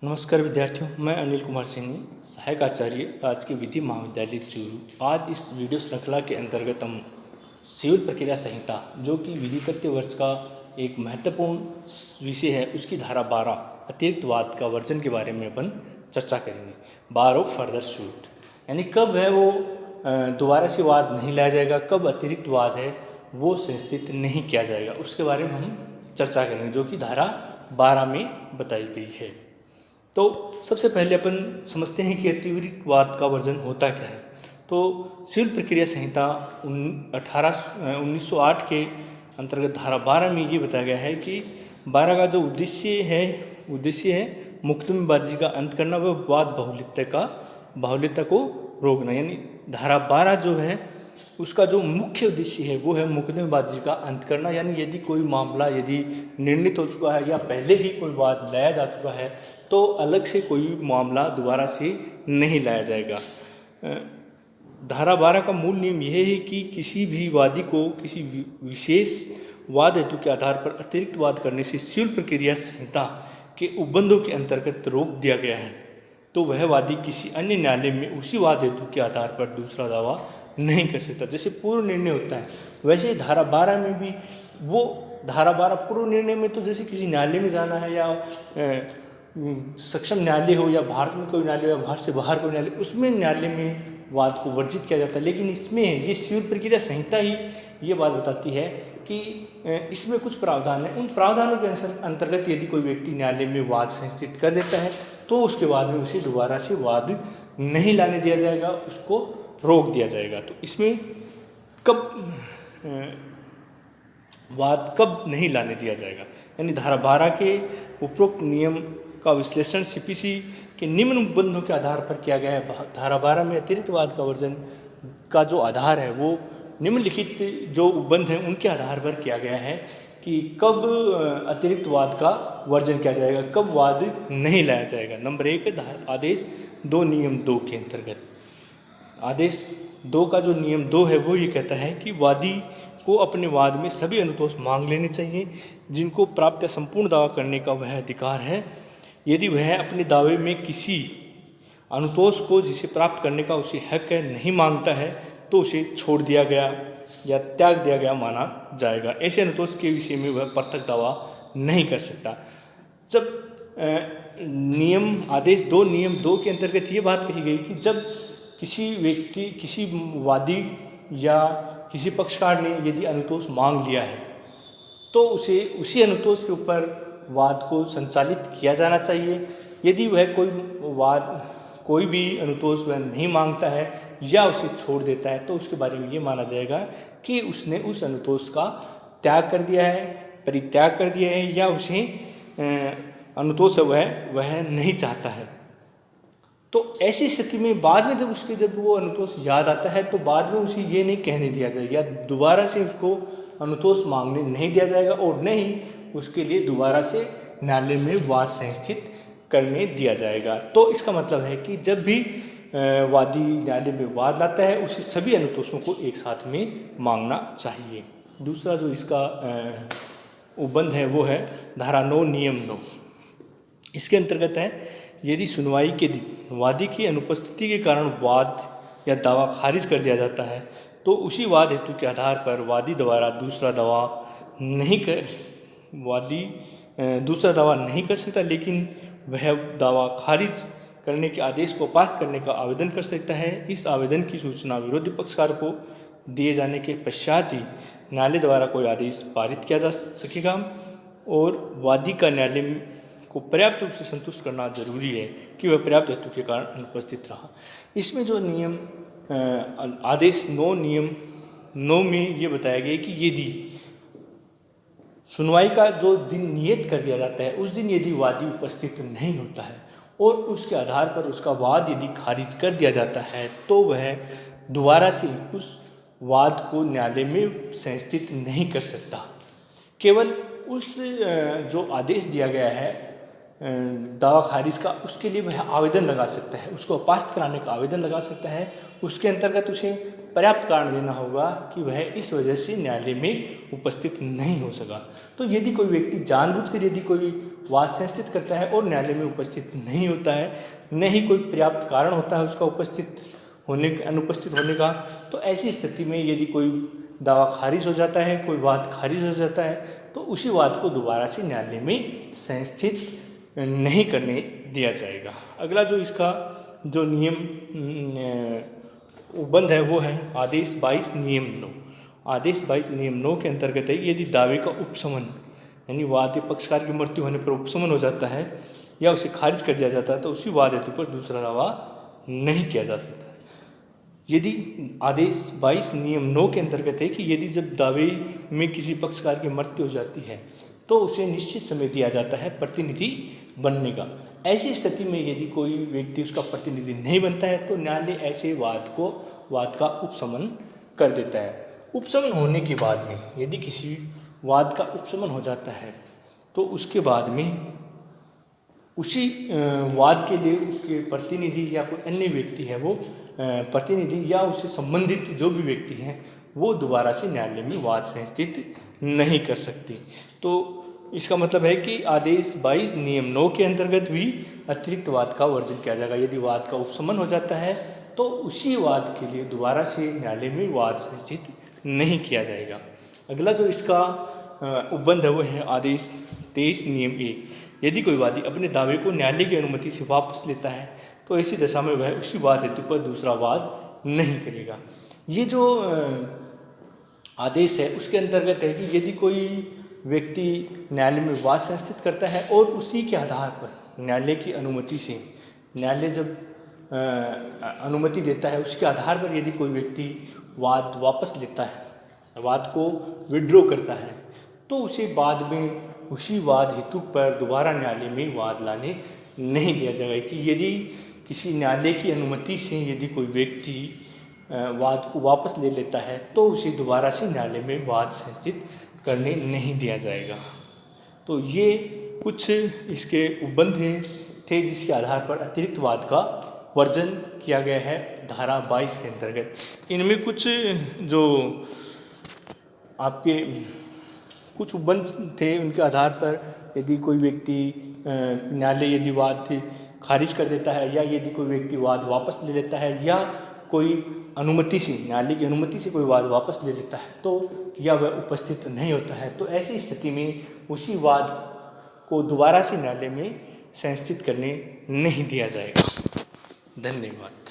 नमस्कार विद्यार्थियों, मैं अनिल कुमार सिंह, सहायक आचार्य राजकीय विधि महाविद्यालय चूरू। आज इस वीडियो श्रृंखला के अंतर्गत हम सिविल प्रक्रिया संहिता जो कि विधि तृतीय वर्ष का एक महत्वपूर्ण विषय है, उसकी धारा 12 अतिरिक्त वाद का वर्जन के बारे में अपन चर्चा करेंगे। बार ऑफ फर्दर शूट यानी कब है वो दोबारा से वाद नहीं लाया जाएगा, कब अतिरिक्त वाद है वो संस्थित नहीं किया जाएगा, उसके बारे में हम चर्चा करेंगे जो कि धारा 12 में बताई गई है। तो सबसे पहले अपन समझते हैं कि अतिरिक्त वाद का वर्जन होता क्या है। तो सिविल प्रक्रिया संहिता 1908 के अंतर्गत धारा 12 में ये बताया गया है कि 12 का जो उद्देश्य है मुकदमेबाजी का अंत करना व वाद बाहुल्यता को रोकना। यानी धारा 12 जो है उसका जो मुख्य उद्देश्य है वो है मुकदमेबाजी का अंत करना। यानी यदि कोई मामला यदि निर्णित हो चुका है या पहले ही कोई वाद लाया जा चुका है तो अलग से कोई मामला दोबारा से नहीं लाया जाएगा। धारा 12 का मूल नियम यह है कि किसी भी वादी को किसी विशेष वाद हेतु के आधार पर अतिरिक्त वाद करने से सिविल प्रक्रिया संहिता के उपबंधों के अंतर्गत रोक दिया गया है तो वह वादी किसी अन्य न्यायालय में उसी वाद हेतु के आधार पर दूसरा दावा नहीं कर सकता। जैसे पूर्व निर्णय होता है वैसे धारा 12 में भी वो धारा 12 पूर्व निर्णय में तो जैसे किसी न्यायालय में जाना है या सक्षम न्यायालय हो या भारत में कोई न्यायालय हो या भारत से बाहर कोई न्यायालय, उसमें न्यायालय में वाद को वर्जित किया जाता है। लेकिन इसमें ये सिविल प्रक्रिया संहिता ही ये बात बताती है कि इसमें कुछ प्रावधान है, उन प्रावधानों के अंतर्गत यदि कोई व्यक्ति न्यायालय में वाद संस्थित कर देता है तो उसके बाद में उसे दोबारा से वाद नहीं लाने दिया जाएगा, उसको रोक दिया जाएगा। तो इसमें वाद कब नहीं लाने दिया जाएगा, यानी धारा 12 के उपरोक्त नियम का विश्लेषण सीपीसी के निम्न उपबंधों के आधार पर किया गया है। धारा 12 में अतिरिक्त वाद का वर्जन का जो आधार है वो निम्नलिखित जो उपबंध हैं उनके आधार पर किया गया है कि कब अतिरिक्त वाद का वर्जन किया जाएगा, कब वाद नहीं लाया जाएगा। नंबर 1 आदेश 2 नियम 2 के अंतर्गत आदेश 2 का जो नियम 2 है वो ये कहता है कि वादी को अपने वाद में सभी अनुतोष मांग लेने चाहिए जिनको प्राप्त या संपूर्ण दावा करने का वह अधिकार है। यदि वह अपने दावे में किसी अनुतोष को जिसे प्राप्त करने का उसे हक है नहीं मांगता है तो उसे छोड़ दिया गया या त्याग दिया गया माना जाएगा। ऐसे अनुतोष के विषय में वह पृथक दावा नहीं कर सकता। जब आदेश 2 नियम 2 के अंतर्गत ये बात कही गई कि जब किसी वादी या किसी पक्षकार ने यदि अनुतोष मांग लिया है तो उसे उसी अनुतोष के ऊपर वाद को संचालित किया जाना चाहिए। यदि वह कोई भी अनुतोष वह नहीं मांगता है या उसे छोड़ देता है तो उसके बारे में ये माना जाएगा कि उसने उस अनुतोष का त्याग कर दिया है, परित्याग कर दिया है या उसे अनुतोष वह नहीं चाहता है। तो ऐसी स्थिति में बाद में जब वो अनुतोष याद आता है तो बाद में उसे ये नहीं कहने दिया जाएगा या दोबारा से उसको अनुतोष मांगने नहीं दिया जाएगा और न ही उसके लिए दोबारा से न्यायालय में वाद संस्थित करने दिया जाएगा। तो इसका मतलब है कि जब भी वादी न्यायालय में वाद लाता है उसे सभी अनुतोषों को एक साथ में मांगना चाहिए। दूसरा जो इसका उपबंध है वो है धारा 9 नियम 9। इसके अंतर्गत है यदि सुनवाई के दिन वादी की अनुपस्थिति के कारण वाद या दावा खारिज कर दिया जाता है तो उसी वाद हेतु के आधार पर वादी द्वारा दूसरा दावा नहीं कर सकता, लेकिन वह दावा खारिज करने के आदेश को पास करने का आवेदन कर सकता है। इस आवेदन की सूचना विरोधी पक्षकार को दिए जाने के पश्चात ही न्यायालय द्वारा कोई आदेश पारित किया जा सकेगा और वादी का न्यायालय को पर्याप्त रूप से संतुष्ट करना जरूरी है कि वह पर्याप्त हेतु के कारण अनुपस्थित रहा। इसमें जो नियम आदेश 9 नियम 9 में ये बताया गया कि यदि सुनवाई का जो दिन नियत कर दिया जाता है उस दिन यदि वादी उपस्थित नहीं होता है और उसके आधार पर उसका वाद यदि खारिज कर दिया जाता है तो वह दोबारा से उस वाद को न्यायालय में संस्थित नहीं कर सकता। केवल उस जो आदेश दिया गया है दावा खारिज का, उसके लिए वह आवेदन लगा सकता है, उसको अपास्त कराने का आवेदन लगा सकता है। उसके अंतर्गत उसे पर्याप्त कारण देना होगा कि वह इस वजह से न्यायालय में उपस्थित नहीं हो सका। तो यदि कोई व्यक्ति जानबूझकर यदि कोई वाद संस्थित करता है और न्यायालय में उपस्थित नहीं होता है, न ही कोई पर्याप्त कारण होता है उसका अनुपस्थित होने का, तो ऐसी स्थिति में यदि कोई दावा खारिज हो जाता है, कोई वाद खारिज हो जाता है, तो उसी वाद को दोबारा से न्यायालय में संस्थित नहीं करने दिया जाएगा। अगला जो इसका जो नियम उपबंध है वो है आदेश 22 नियम 9। आदेश 22 नियम 9 के अंतर्गत है यदि दावे का उपशमन यानी वाद पक्षकार की मृत्यु होने पर उपशमन हो जाता है या उसे खारिज कर दिया जाता है तो उसी वाद हेतु पर दूसरा दावा नहीं किया जा सकता। यदि आदेश 22 नियम 9 के अंतर्गत है कि यदि जब दावे में किसी पक्षकार की मृत्यु हो जाती है तो उसे निश्चित समय दिया जाता है प्रतिनिधि बनने का। ऐसी स्थिति में यदि कोई व्यक्ति उसका प्रतिनिधि नहीं बनता है तो न्यायालय ऐसे वाद का उपशमन कर देता है। उपशमन होने के बाद में यदि किसी वाद का उपशमन हो जाता है तो उसके बाद में उसी वाद के लिए उसके प्रतिनिधि या कोई अन्य व्यक्ति है वो प्रतिनिधि या उससे संबंधित जो भी व्यक्ति हैं वो दोबारा से न्यायालय में वाद संस्थित नहीं कर सकती। तो इसका मतलब है कि आदेश 22 नियम 9 के अंतर्गत भी अतिरिक्त वाद का वर्जन किया जाएगा। यदि वाद का उपशमन हो जाता है तो उसी वाद के लिए दोबारा से न्यायालय में वाद संस्थित नहीं किया जाएगा। अगला जो इसका उपबंध है वो है आदेश 23 नियम 1। यदि कोई वादी अपने दावे को न्यायालय की अनुमति से वापस लेता है तो ऐसी दशा में वह उसी वाद हेतु पर दूसरा वाद नहीं करेगा। ये जो आदेश है उसके अंतर्गत है कि यदि कोई व्यक्ति न्यायालय में वाद संस्थित करता है और उसी के आधार पर न्यायालय की अनुमति से न्यायालय जब अनुमति देता है उसके आधार पर यदि कोई व्यक्ति वाद वापस लेता है, वाद को विड्रॉ करता है, तो उसे बाद में उसी वाद हेतु पर दोबारा न्यायालय में वाद लाने नहीं दिया जाएगा। कि यदि किसी न्यायालय की अनुमति से यदि कोई व्यक्ति वाद को वापस ले लेता है तो उसे दोबारा से न्यायालय में वाद संस्थित करने नहीं दिया जाएगा। तो ये कुछ इसके उपबंध थे जिसके आधार पर अतिरिक्त वाद का वर्जन किया गया है धारा 22 के अंतर्गत। इनमें कुछ जो आपके कुछ उपबंध थे उनके आधार पर यदि कोई व्यक्ति न्यायालय यदि वाद खारिज कर देता है या यदि कोई व्यक्ति वाद वापस ले लेता है या कोई अनुमति से न्यायालय की अनुमति से कोई वाद वापस ले लेता है तो या वह उपस्थित नहीं होता है तो ऐसी स्थिति में उसी वाद को दोबारा से न्यायालय में संस्थित करने नहीं दिया जाएगा। धन्यवाद।